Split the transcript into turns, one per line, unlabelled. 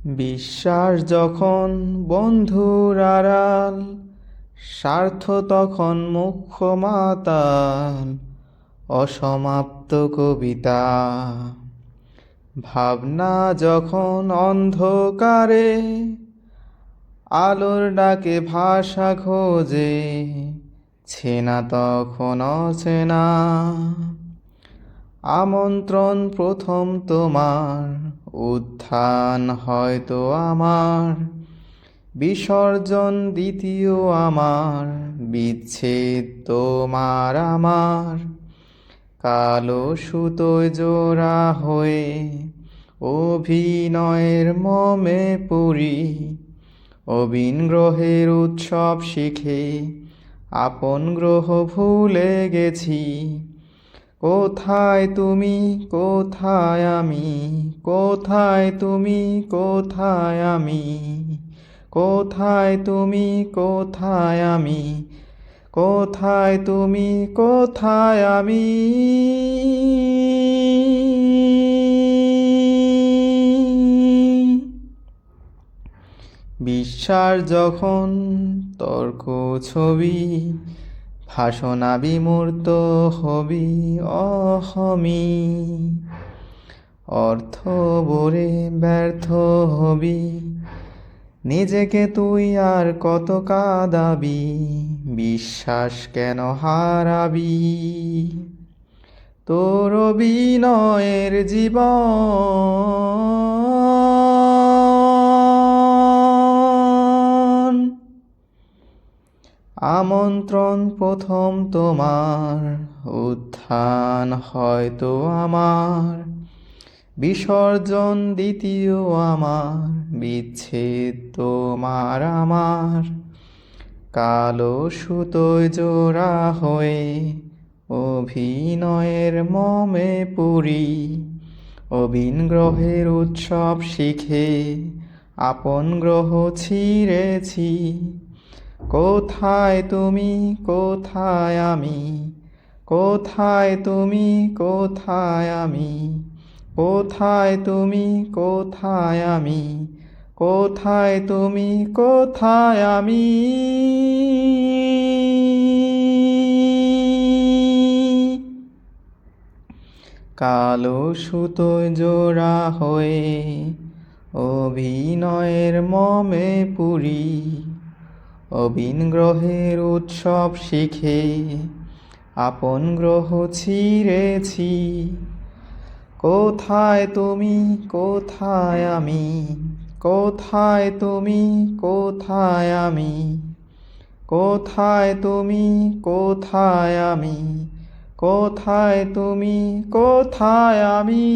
বিশ্বাস যখন বন্ধুর আড়াল, স্বার্থ তখন মুখ্য মাতাল। অসমাপ্ত কবিতা, ভাবনা যখন অন্ধকারে, আলোর ডাকে ভাষা খোঁজে, ছেনা তখন অচেনা। আমন্ত্রণ প্রথম তোমার, উত্থান হয়তো আমার, বিসর্জন দ্বিতীয় আমার, বিচ্ছেদ তোমার আমার। কালো সুতোয় জোড়া হয়ে অভিনয়ের মমে পড়ি, অবিন গ্রহের উৎসব শিখে আপন গ্রহ ভুলে গেছি। কোথায় তুমি, কোথায় আমি, কোথায় তুমি, কোথায় আমি, কোথায় তুমি, কোথায় আমি, কোথায় তুমি, কোথায় আমি। বিশ্বাস যখন তর্ক ছবি, ভাষণা বিমূর্ত হবি অহমি। অর্থ বরে ব্যর্থ হবি, নিজেকে তুই আর কত কাঁদাবি, বিশ্বাস কেন হারাবি। তোর অভিনয়ের জীবন, আমন্ত্রণ প্রথম তোমার, উত্থান হয়তো আমার, বিসর্জন দ্বিতীয় আমার, বিচ্ছেদ তোমার আমার। কালো সুতোয় জোড়া হয়ে অভিনয়ের মমে পড়ি, অবিন গ্রহের উৎসব শিখে আপন গ্রহ ছিঁড়েছি। কোথায় তুমি, কোথায় আমি, কোথায় তুমি, কোথায় আমি, কোথায় তুমি, কোথায় আমি, কোথায় তুমি, কোথায় আমি। কালো সুতোয় জোড়া হয়ে অভিনয়ের মমে পুরি, অবিন গ্রহের উৎসব শিখে আপন গ্রহ ছিঁড়েছি। কোথায় তুমি, কোথায় আমি, কোথায় তুমি, কোথায় আমি, কোথায় তুমি, কোথায় আমি, কোথায় তুমি, কোথায় আমি।